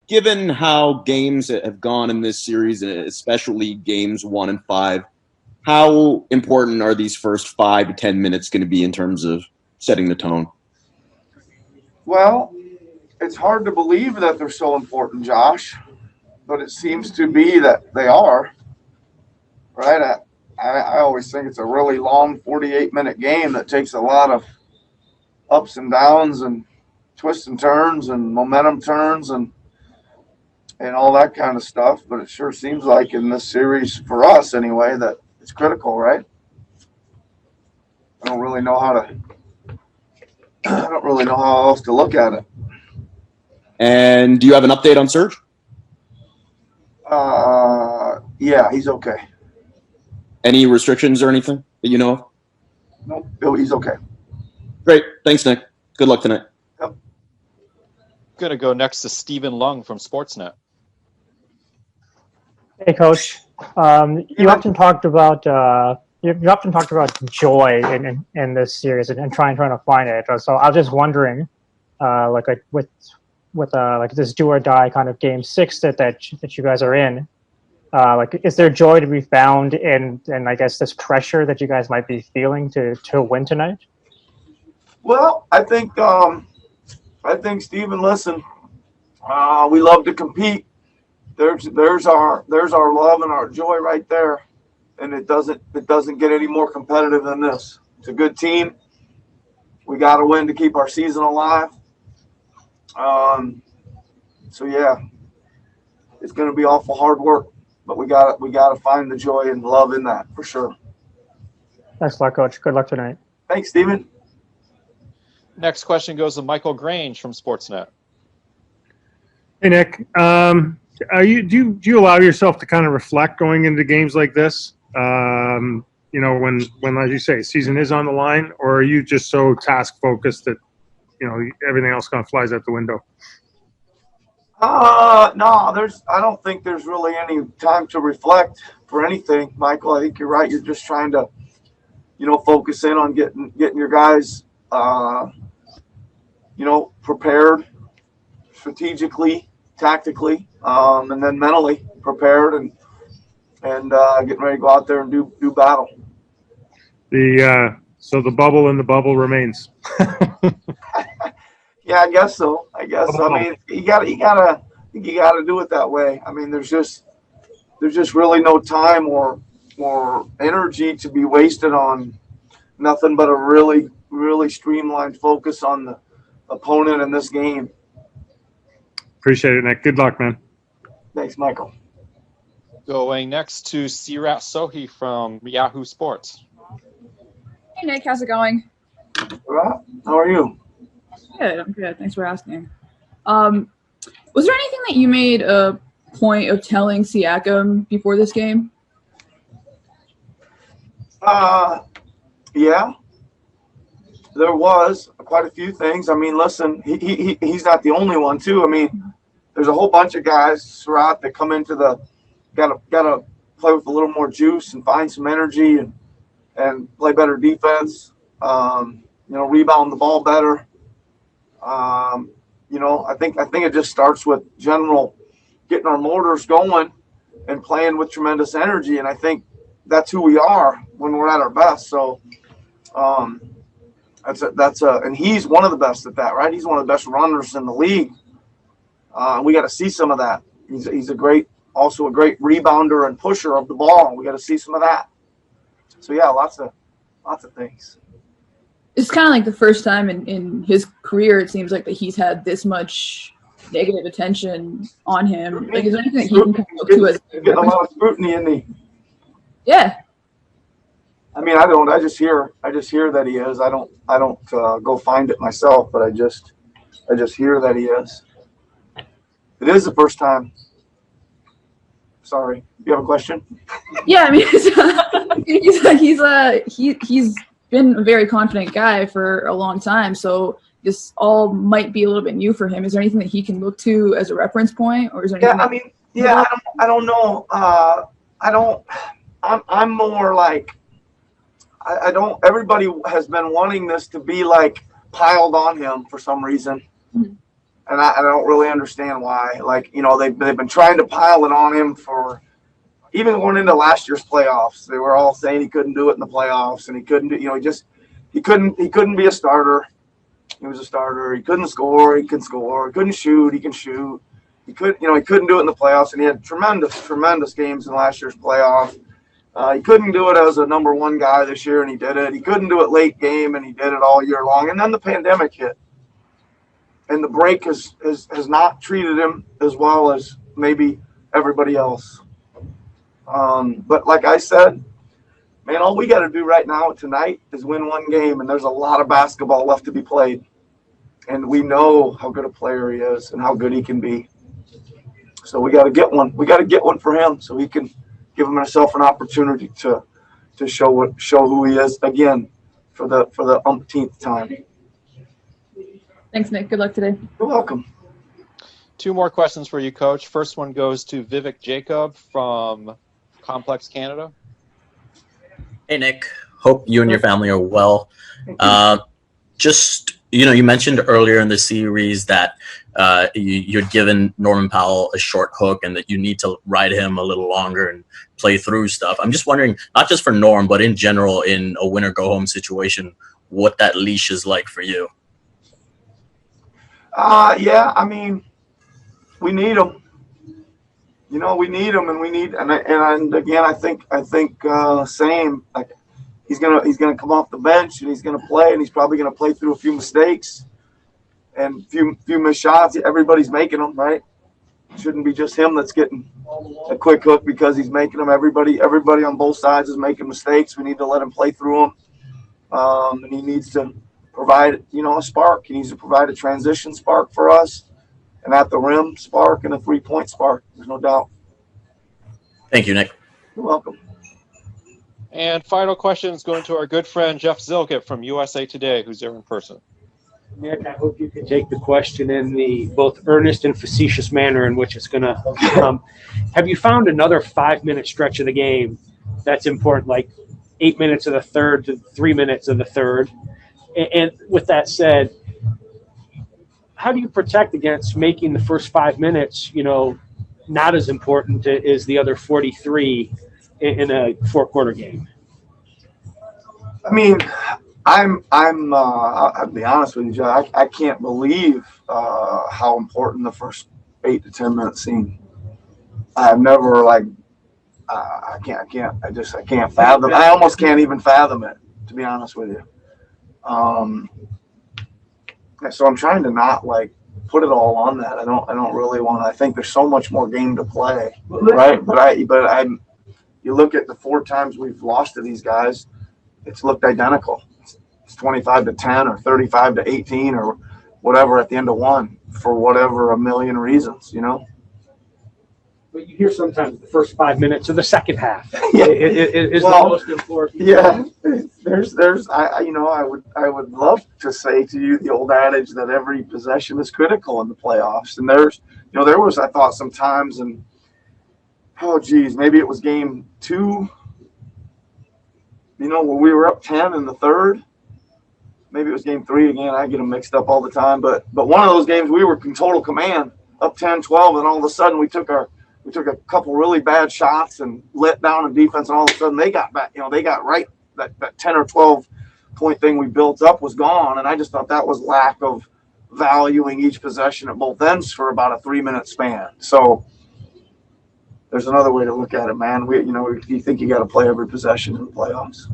given how games have gone in this series, especially games 1 and 5, how important are these first 5 to 10 minutes going to be in terms of setting the tone? Well, it's hard to believe that they're so important, Josh, but it seems to be that they are, right? I always think it's a really long 48-minute game that takes a lot of ups and downs and twists and turns and momentum turns and all that kind of stuff. But it sure seems like in this series, for us anyway, that it's critical, right? I don't really know how else to look at it. And do you have an update on Serge? Yeah, he's okay. Any restrictions or anything that you know of? Nope, he's okay. Great. Thanks, Nick. Good luck tonight. Yep. Going to go next to Stephen Lung from Sportsnet. Hey, Coach. You often talked about joy in this series and trying to find it. So I was just wondering, with this do or die kind of game 6 that you guys are in, is there joy to be found in I guess this pressure that you guys might be feeling to win tonight? Well, I think Stephen, listen, we love to compete. There's our love and our joy right there, and it doesn't get any more competitive than this. It's a good team. We got to win to keep our season alive. So yeah, it's going to be awful hard work, but we got to find the joy and love in that for sure. Thanks a lot, Coach. Good luck tonight. Thanks, Stephen. Next question goes to Michael Grange from Sportsnet. Hey, Nick. Do you allow yourself to kind of reflect going into games like this? When, as you say, season is on the line, or are you just so task focused that everything else kind of flies out the window? No, I don't think there's really any time to reflect for anything, Michael. I think you're right. You're just trying to, focus in on getting your guys, prepared strategically, tactically, and then mentally prepared and getting ready to go out there and do battle. So the bubble in the bubble remains. Yeah, I guess so. I mean, you gotta do it that way. I mean, there's just really no time or energy to be wasted on nothing but a really, really streamlined focus on the opponent in this game. Appreciate it, Nick. Good luck, man. Thanks, Michael. Going next to Sirat Sohi from Yahoo Sports. Hey, Nick. How's it going? How are you? Good. I'm good. Thanks for asking. Was there anything that you made a point of telling Siakam before this game? Yeah. There was quite a few things. I mean, listen, he's not the only one, too. I mean, there's a whole bunch of guys, Surratt, that come into gotta play with a little more juice and find some energy and play better defense. Rebound the ball better. I think it just starts with general getting our motors going and playing with tremendous energy, and I think that's who we are when we're at our best. So, and he's one of the best at that, right? He's one of the best runners in the league. We got to see some of that. He's also a great rebounder and pusher of the ball. We got to see some of that. So yeah, lots of things. It's kind of like the first time in his career, it seems like that he's had this much negative attention on him. Like, is there anything that he can look to as getting a lot of scrutiny in the? Yeah. I mean, I don't. I just hear that he is. I don't go find it myself, but I just hear that he is. It is the first time. Sorry, you have a question? Yeah, I mean, he's been a very confident guy for a long time, so this all might be a little bit new for him. Is there anything that he can look to as a reference point, or is there anything? I don't know. I'm more like I don't. Everybody has been wanting this to be like piled on him for some reason, and I don't really understand why. Like, they've been trying to pile it on him for even going into last year's playoffs. They were all saying he couldn't do it in the playoffs, and he couldn't do. He couldn't be a starter. He was a starter. He couldn't score. He can score. He couldn't shoot. He can shoot. He couldn't do it in the playoffs, and he had tremendous games in last year's playoff. He couldn't do it as a number one guy this year, and he did it. He couldn't do it late game, and he did it all year long. And then the pandemic hit, and the break has not treated him as well as maybe everybody else. But like I said, man, all we got to do right now tonight is win one game, and there's a lot of basketball left to be played. And we know how good a player he is and how good he can be. So we got to get one. We got to get one for him so he can give himself an opportunity to show who he is again for the umpteenth time. Thanks, Nick. Good luck today. You're welcome. 2 more questions for you, Coach. First one goes to Vivek Jacob from Complex Canada. Hey, Nick. Hope you and your family are well. You mentioned earlier in the series that you'd given Norman Powell a short hook and that you need to ride him a little longer and play through stuff. I'm just wondering, not just for Norm, but in general, in a win-or-go-home situation, what that leash is like for you. Yeah, I mean, we need him. We need him, and again, I think same. Like, he's gonna come off the bench and he's gonna play, and he's probably gonna play through a few mistakes and few missed shots. Everybody's making them, right? It shouldn't be just him that's getting a quick hook because he's making them. Everybody on both sides is making mistakes. We need to let him play through them, and he needs to provide a spark. He needs to provide a transition spark for us, and at the rim spark and a 3-point spark. There's no doubt. Thank you, Nick. You're welcome. And final question is going to our good friend Jeff Zilkett from USA Today, who's there in person. Nick, I hope you can take the question in the both earnest and facetious manner in which it's going to come. Have you found another 5-minute stretch of the game that's important, like 8 minutes of the third to 3 minutes of the third? And with that said, how do you protect against making the first 5 minutes, not as important as the other 43 in a 4-quarter game? I mean, I'll be honest with you, Joe. I can't believe how important the first 8 to 10 minutes seem. I've never I can't fathom. I almost can't even fathom it, to be honest with you. So I'm trying to not put it all on that. I don't really want to. I think there's so much more game to play, right? But you look at the 4 times we've lost to these guys, it's looked identical. It's 25 to 10 or 35 to 18 or whatever at the end of one for whatever a million reasons, But you hear sometimes the first 5 minutes of the second half Yeah. is Well, the most important. Yeah, I would love to say to you the old adage that every possession is critical in the playoffs. And there was, I thought sometimes, and maybe it was game 2, where we were up 10 in the third. Maybe it was game 3 again. I get them mixed up all the time. But one of those games we were in total command, up 10-12, and all of a sudden we took a couple really bad shots and let down in defense, and all of a sudden they got back. They got right. That 10 or 12 point thing we built up was gone, and I just thought that was lack of valuing each possession at both ends for about a 3-minute span. So there's another way to look at it, man. You think you got to play every possession in the playoffs.